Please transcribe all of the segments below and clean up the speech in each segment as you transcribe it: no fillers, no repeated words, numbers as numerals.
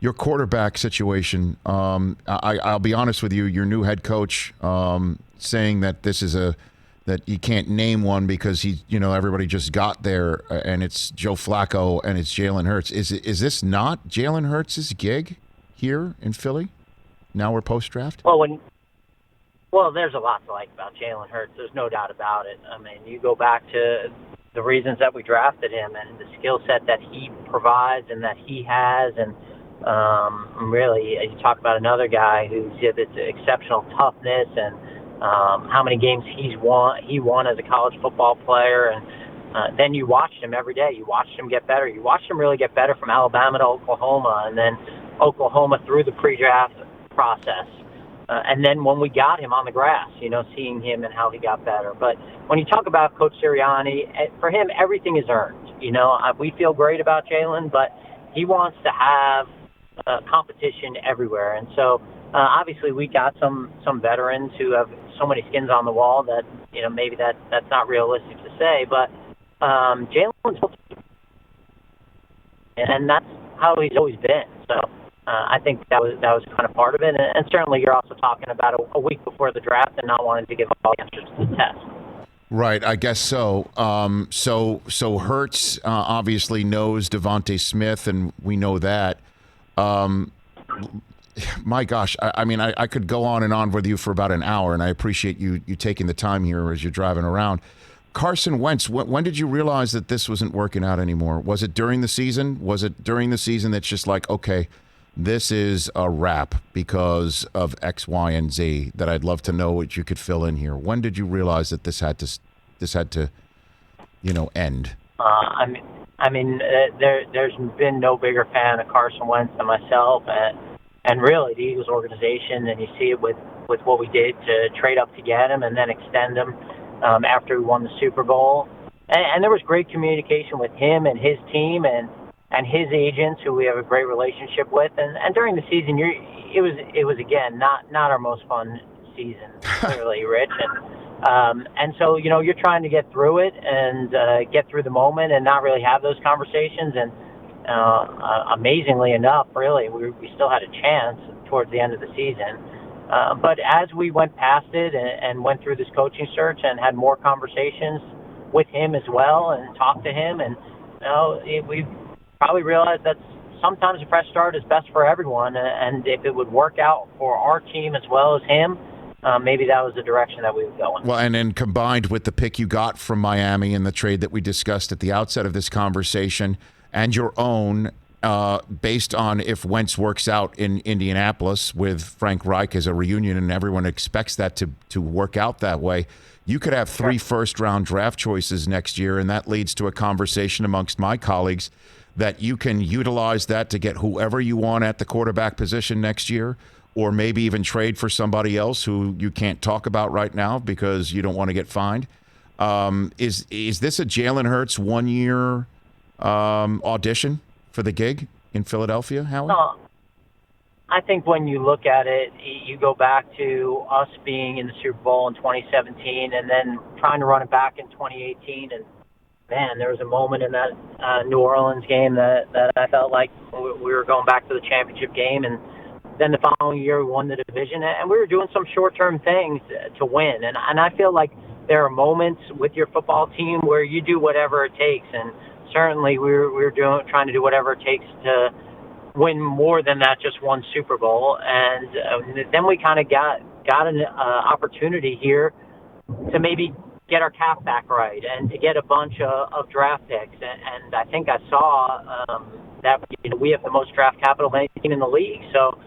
your quarterback situation. I'll be honest with you. Your new head coach saying that this is that you can't name one because everybody just got there, and it's Joe Flacco and it's Jalen Hurts. Is this not Jalen Hurts' gig here in Philly? Now we're post-draft? Well, there's a lot to like about Jalen Hurts. There's no doubt about it. I mean, you go back to the reasons that we drafted him and the skill set that he provides and that he has, and really, you talk about another guy who exhibits exceptional toughness and how many games he won as a college football player, and then you watched him every day. You watched him get better. You watched him really get better from Alabama to Oklahoma, and then Oklahoma through the pre-draft process. And then when we got him on the grass, seeing him and how he got better. But when you talk about Coach Sirianni, for him, everything is earned. We feel great about Jalen, but he wants to have competition everywhere. And so, obviously, we got some veterans who have so many skins on the wall that, maybe that's not realistic to say. But Jalen's, and that's how he's always been. So I think that was kind of part of it. And certainly you're also talking about a week before the draft and not wanting to give all the answers to the test. Right, I guess so. So Hurts obviously knows Devontae Smith, and we know that. My gosh, I mean, I could go on and on with you for about an hour, and I appreciate you taking the time here as you're driving around. Carson Wentz, when did you realize that this wasn't working out anymore? Was it during the season? Was it during the season that's just like, okay, this is a wrap because of X, Y, and Z, that I'd love to know what you could fill in here? When did you realize that this had to end? I mean, there's been no bigger fan of Carson Wentz than myself, and really the Eagles organization. And you see it with what we did to trade up to get him and then extend him after we won the Super Bowl. And there was great communication with him and his team and his agents, who we have a great relationship with. And during the season, it was again not our most fun season, clearly, Rich. And so, you're trying to get through it and get through the moment and not really have those conversations. And amazingly enough, really, we still had a chance towards the end of the season. But as we went past it and went through this coaching search and had more conversations with him as well and talked to him, and we probably realized that sometimes a fresh start is best for everyone. And if it would work out for our team as well as him, maybe that was the direction that we would go in. Well, and then combined with the pick you got from Miami and the trade that we discussed at the outset of this conversation, and your own, based on if Wentz works out in Indianapolis with Frank Reich as a reunion, and everyone expects that to work out that way, you could have 3 first-round draft choices next year, and that leads to a conversation amongst my colleagues that you can utilize that to get whoever you want at the quarterback position next year, or maybe even trade for somebody else who you can't talk about right now because you don't want to get fined. Is this a Jalen Hurts 1-year audition for the gig in Philadelphia, Howie? No, I think when you look at it, you go back to us being in the Super Bowl in 2017 and then trying to run it back in 2018. And, man, there was a moment in that New Orleans game that I felt like we were going back to the championship game. And then the following year we won the division. And we were doing some short-term things to win. And I feel like there are moments with your football team where you do whatever it takes. And certainly we were trying to do whatever it takes to win more than that, just one Super Bowl. And then we kind of got an opportunity here to maybe get our cap back right and to get a bunch of draft picks. And I think I saw that we have the most draft capital of any team in the league. So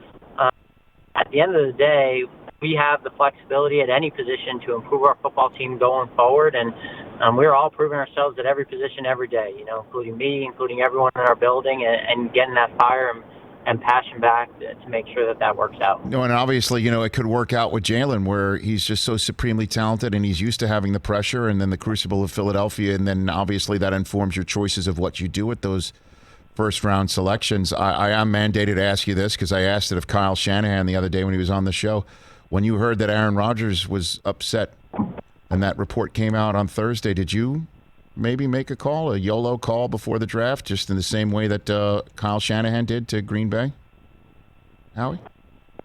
at the end of the day, we have the flexibility at any position to improve our football team going forward. And we're all proving ourselves at every position every day, including me, including everyone in our building, and getting that fire and passion back to make sure that works out. No, and obviously, it could work out with Jalen, where he's just so supremely talented and he's used to having the pressure and then the crucible of Philadelphia. And then obviously that informs your choices of what you do with those first-round selections. I am mandated to ask you this because I asked it of Kyle Shanahan the other day when he was on the show. When you heard that Aaron Rodgers was upset and that report came out on Thursday, did you maybe make a call, a YOLO call before the draft, just in the same way that Kyle Shanahan did to Green Bay? Howie?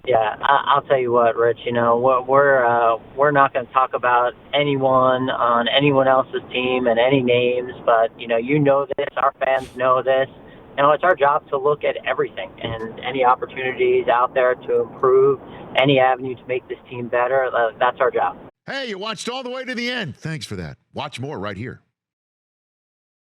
Yeah, I'll tell you what, Rich. You know, we're not going to talk about anyone on anyone else's team and any names, but you know this. Our fans know this. You know, it's our job to look at everything and any opportunities out there to improve, any avenue to make this team better. That's our job. Hey, you watched all the way to the end. Thanks for that. Watch more right here.